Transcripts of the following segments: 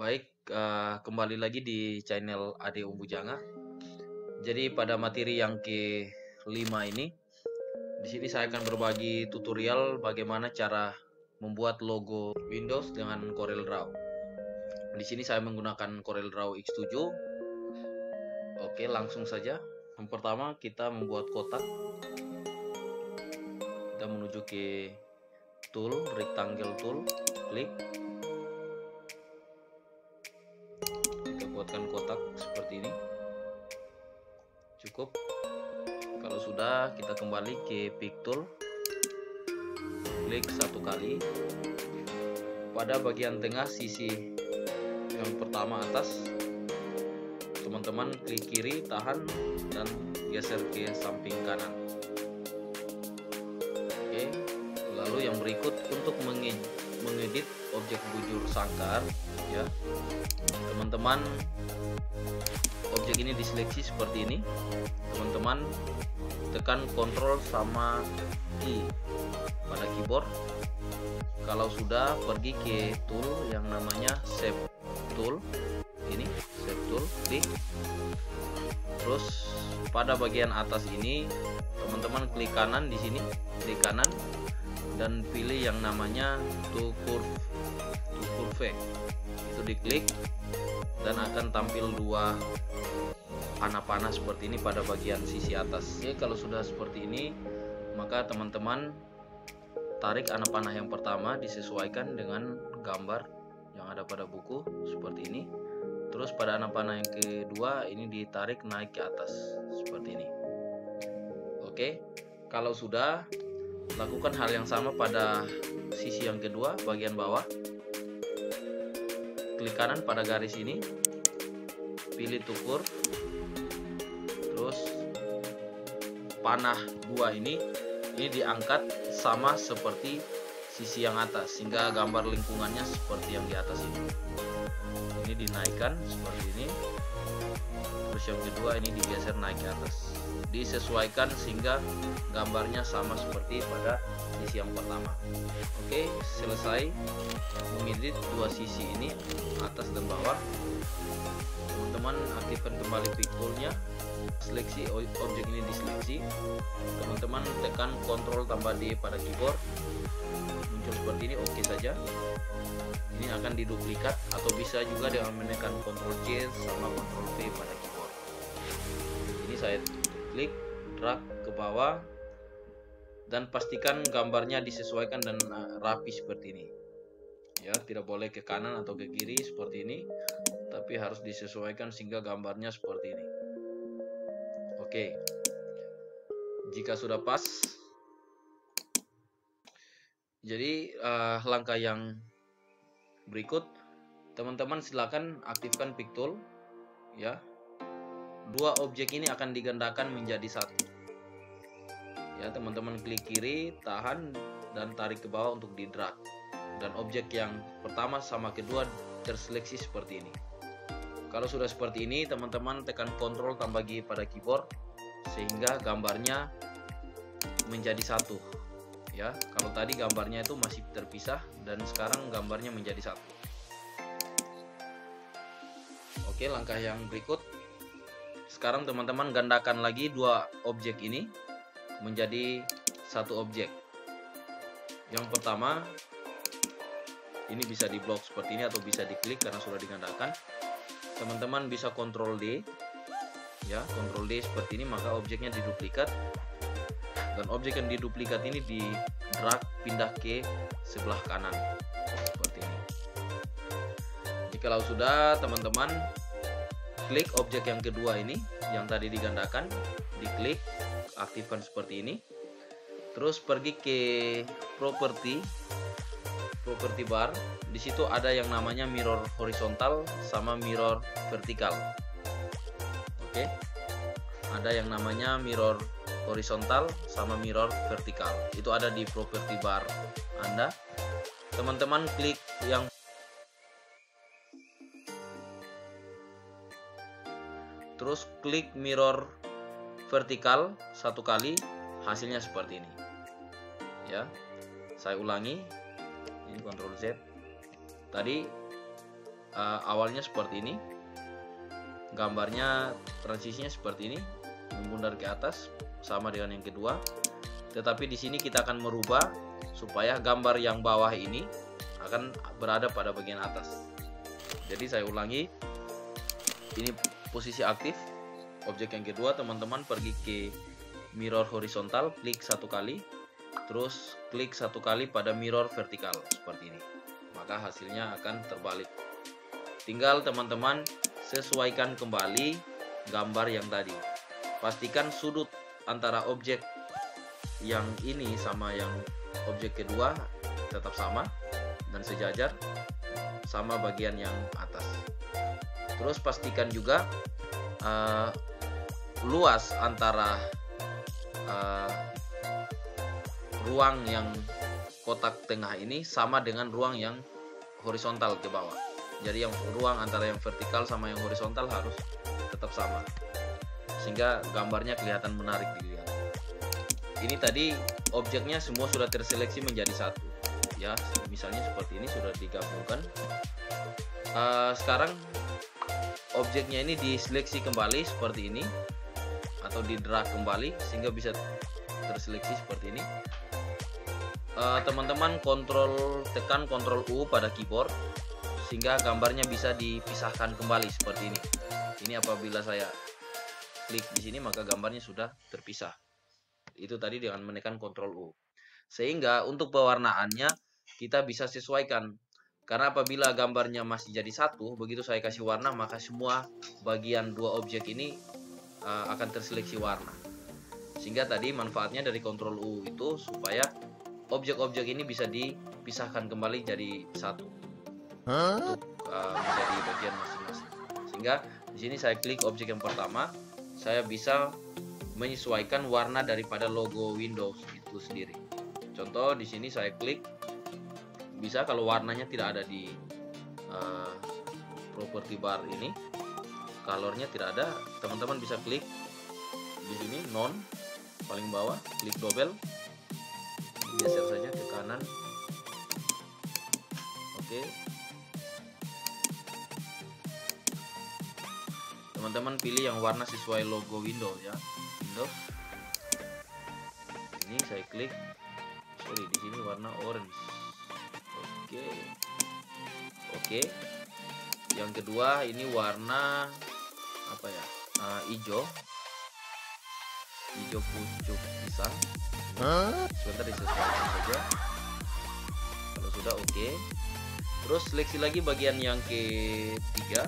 Baik, kembali lagi di channel Ade Umbujanga. Jadi pada materi yang ke-5 ini, di sini saya akan berbagi tutorial bagaimana cara membuat logo Windows dengan CorelDRAW. Di sini saya menggunakan CorelDRAW X7. Oke, langsung saja. Yang pertama kita membuat kotak. Kita menuju ke tool, rectangle tool, klik. Buatkan kotak seperti ini. Cukup. Kalau sudah, kita kembali ke pick tool, klik satu kali. Pada bagian tengah sisi yang pertama atas, teman-teman klik kiri, tahan, dan geser ke samping kanan. Oke. Lalu yang berikut untuk mengedit objek bujur sangkar, ya, teman-teman, objek ini diseleksi seperti ini. Teman-teman tekan Ctrl sama I pada keyboard. Kalau sudah, pergi ke tool yang namanya Shape Tool. Ini Shape Tool, klik. Terus pada bagian atas ini, teman-teman klik kanan di sini, klik kanan dan pilih yang namanya To Curve. Itu diklik dan akan tampil dua panah-panah seperti ini pada bagian sisi atas. Oke, kalau sudah seperti ini, maka teman-teman tarik anak panah yang pertama disesuaikan dengan gambar yang ada pada buku seperti ini. Terus pada anak panah yang kedua ini ditarik naik ke atas seperti ini. Oke, kalau sudah, lakukan hal yang sama pada sisi yang kedua, bagian bawah. Klik kanan pada garis ini, pilih tukur, terus panah dua ini diangkat sama seperti sisi yang atas sehingga gambar lingkungannya seperti yang di atas ini. Ini dinaikkan seperti ini, terus yang kedua ini digeser naik ke atas, disesuaikan sehingga gambarnya sama seperti pada sisi yang pertama. Oke, selesai mengedit dua sisi ini, atas dan bawah. Teman-teman aktifkan kembali pick toolnya, seleksi objek ini diseleksi. Teman-teman tekan Ctrl tambah D pada keyboard, muncul seperti ini. Oke saja. Ini akan diduplikat atau bisa juga dengan menekan Ctrl C sama Ctrl V pada keyboard. Ini saya klik, drag ke bawah, dan pastikan gambarnya disesuaikan dan rapi seperti ini. Ya, tidak boleh ke kanan atau ke kiri seperti ini, tapi harus disesuaikan sehingga gambarnya seperti ini. Oke, jika sudah pas, jadi langkah yang berikut, teman-teman silakan aktifkan pick tool, ya. Dua objek ini akan digandakan menjadi satu. Ya, teman-teman klik kiri, tahan, dan tarik ke bawah untuk di drag. Dan objek yang pertama sama kedua terseleksi seperti ini. Kalau sudah seperti ini, teman-teman tekan Ctrl tambah G pada keyboard sehingga gambarnya menjadi satu. Ya, kalau tadi gambarnya itu masih terpisah dan sekarang gambarnya menjadi satu. Oke, langkah yang berikut. Sekarang teman-teman gandakan lagi dua objek ini menjadi satu objek. Yang pertama, ini bisa diblok seperti ini atau bisa diklik karena sudah digandakan. Teman-teman bisa Ctrl D, ya, Ctrl D seperti ini, maka objeknya diduplikat. Dan objek yang diduplikat ini di drag pindah ke sebelah kanan seperti ini. Jikalau sudah, teman-teman klik objek yang kedua ini yang tadi digandakan, diklik, aktifkan seperti ini. Terus pergi ke property bar. Di situ ada yang namanya mirror horizontal sama mirror vertikal. Oke, ada yang namanya mirror horizontal sama mirror vertikal. Itu ada di property bar Anda. Teman-teman klik yang terus klik mirror vertikal satu kali, hasilnya seperti ini. Ya, saya ulangi. Ini Ctrl Z. Tadi awalnya seperti ini, gambarnya transisinya seperti ini, membundar ke atas sama dengan yang kedua. Tetapi di sini kita akan merubah supaya gambar yang bawah ini akan berada pada bagian atas. Jadi saya ulangi, ini posisi aktif. Objek yang kedua, teman-teman pergi ke mirror horizontal, klik satu kali, terus klik satu kali pada mirror vertikal seperti ini, maka hasilnya akan terbalik. Tinggal teman-teman sesuaikan kembali gambar yang tadi. Pastikan sudut antara objek yang ini sama yang objek kedua tetap sama dan sejajar sama bagian yang atas. Terus pastikan juga luas antara ruang yang kotak tengah ini sama dengan ruang yang horizontal ke bawah. Jadi yang ruang antara yang vertikal sama yang horizontal harus tetap sama, sehingga gambarnya kelihatan menarik dilihat. Ini tadi objeknya semua sudah terseleksi menjadi satu, ya. Misalnya seperti ini sudah digabungkan. Sekarang objeknya ini diseleksi kembali seperti ini, atau di drag kembali sehingga bisa terseleksi seperti ini. Teman-teman tekan Ctrl U pada keyboard sehingga gambarnya bisa dipisahkan kembali seperti ini. Ini apabila saya klik di sini maka gambarnya sudah terpisah. Itu tadi dengan menekan Ctrl U. Sehingga untuk pewarnaannya kita bisa sesuaikan. Karena apabila gambarnya masih jadi satu, begitu saya kasih warna maka semua bagian dua objek ini akan terseleksi warna. Sehingga tadi manfaatnya dari Ctrl U itu supaya objek-objek ini bisa dipisahkan kembali jadi satu. Untuk menjadi bagian masing-masing. Sehingga di sini saya klik objek yang pertama, saya bisa menyesuaikan warna daripada logo Windows itu sendiri. Contoh di sini saya klik, bisa kalau warnanya tidak ada di property bar ini, colornya tidak ada, teman-teman bisa klik di sini non paling bawah, klik double, geser saja ke kanan. Oke. Teman-teman pilih yang warna sesuai logo Windows ya. Windows. Ini saya klik. Sorry, di sini warna orange. Oke. Oke. Yang kedua ini warna apa ya? Hijau. Hijau pucuk pisang. Sebentar disesuaikan saja. Kalau sudah oke. Terus seleksi lagi bagian yang ketiga.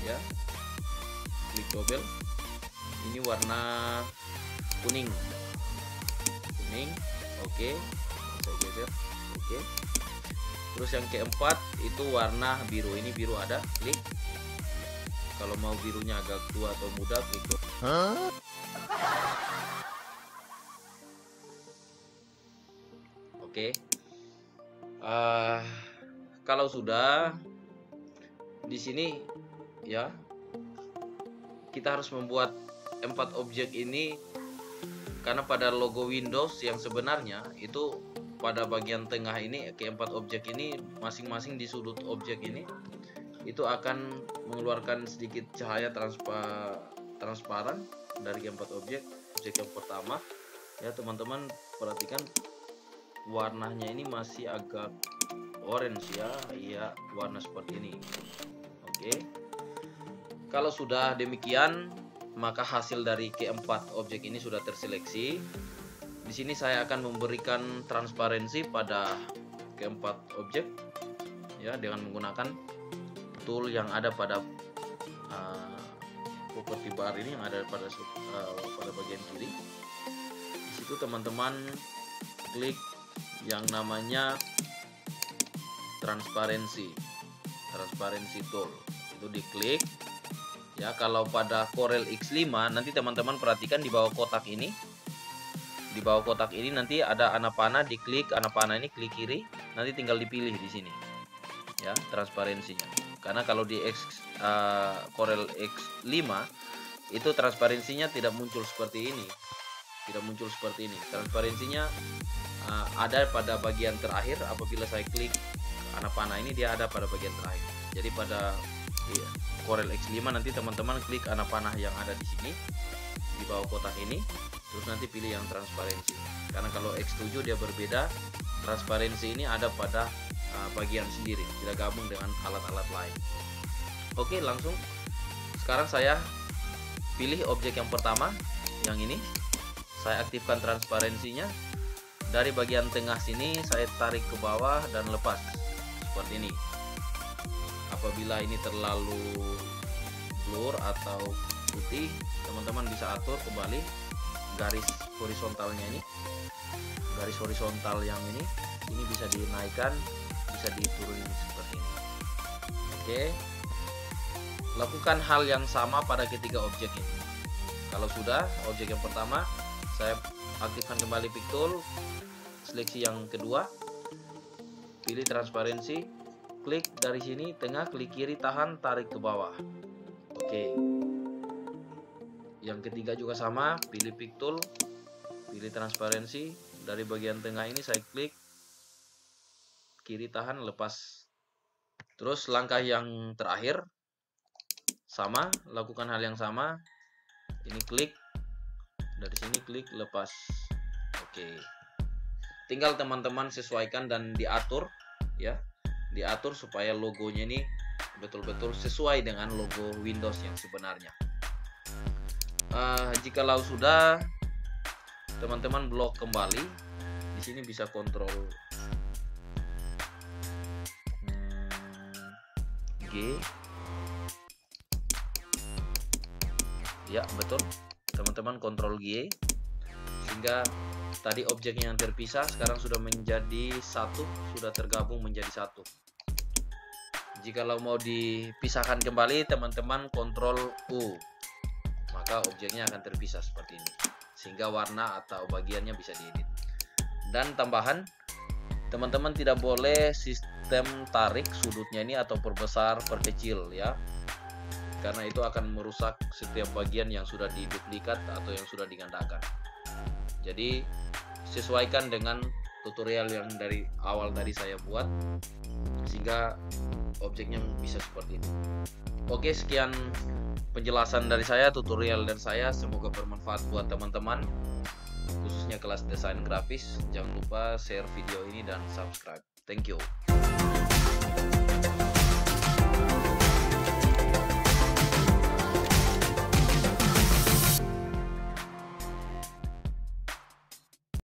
Ya. Klik double. Ini warna kuning. Kuning. Oke. Saya geser. Oke. Terus yang keempat itu warna biru. Ini biru ada. Klik. Kalau mau birunya agak tua atau muda, klik. Oke. Kalau sudah di sini ya, kita harus membuat 4 objek ini karena pada logo Windows yang sebenarnya itu pada bagian tengah ini, keempat objek ini masing-masing di sudut objek ini itu akan mengeluarkan sedikit cahaya transparan dari keempat objek. Objek yang pertama ya, teman-teman perhatikan warnanya ini masih agak orange ya, iya warna seperti ini. Oke. Kalau sudah demikian, maka hasil dari keempat objek ini sudah terseleksi. Di sini saya akan memberikan transparansi pada keempat objek ya dengan menggunakan tool yang ada pada property bar ini yang ada pada bagian kiri. Di situ teman-teman klik yang namanya transparansi tool, itu diklik. Ya, kalau pada Corel X5 nanti teman-teman perhatikan di bawah kotak ini. Di bawah kotak ini nanti ada anak panah, diklik anak panah ini, klik kiri, nanti tinggal dipilih di sini. Ya, transparansinya. Karena kalau di Corel X5 itu transparansinya tidak muncul seperti ini. Tidak muncul seperti ini. Transparansinya ada pada bagian terakhir apabila saya klik anak panah ini dia ada pada bagian terakhir. Jadi pada Corel X5 nanti teman-teman klik anak panah yang ada di sini di bawah kotak ini, terus nanti pilih yang transparansi. Karena kalau X7 dia berbeda, transparansi ini ada pada bagian sendiri, tidak gabung dengan alat-alat lain. Oke, langsung sekarang saya pilih objek yang pertama, yang ini. Saya aktifkan transparansinya. Dari bagian tengah sini saya tarik ke bawah dan lepas seperti ini. Apabila ini terlalu blur atau putih, teman-teman bisa atur kembali garis horizontalnya ini. Garis horizontal yang ini bisa dinaikkan, bisa diturunin seperti ini. Oke. Lakukan hal yang sama pada ketiga objek ini. Kalau sudah, objek yang pertama saya aktifkan kembali pick tool, seleksi yang kedua, pilih transparansi, klik dari sini tengah, klik kiri, tahan, tarik ke bawah. Oke. Yang ketiga juga sama, pilih pick tool, pilih transparansi, dari bagian tengah ini saya klik kiri, tahan, lepas. Terus langkah yang terakhir sama, lakukan hal yang sama. Ini klik dari sini, klik lepas. Oke. Tinggal teman-teman sesuaikan dan diatur ya. Diatur supaya logonya ini betul-betul sesuai dengan logo Windows yang sebenarnya. Jikalau sudah, teman-teman blok kembali. Di sini bisa kontrol G. Ya, betul. Teman-teman kontrol G, sehingga tadi objeknya yang terpisah sekarang sudah menjadi satu, sudah tergabung menjadi satu. Jikalau mau dipisahkan kembali, teman-teman kontrol U, maka objeknya akan terpisah seperti ini, sehingga warna atau bagiannya bisa diedit. Dan tambahan, teman-teman tidak boleh sistem tarik sudutnya ini atau perbesar, perkecil ya, karena itu akan merusak setiap bagian yang sudah diduplikat atau yang sudah digandakan. Jadi sesuaikan dengan tutorial yang dari awal tadi saya buat, sehingga objeknya bisa seperti ini. Oke, sekian penjelasan dari saya, tutorial dari saya. Semoga bermanfaat buat teman-teman, khususnya kelas desain grafis. Jangan lupa share video ini dan subscribe. Thank you.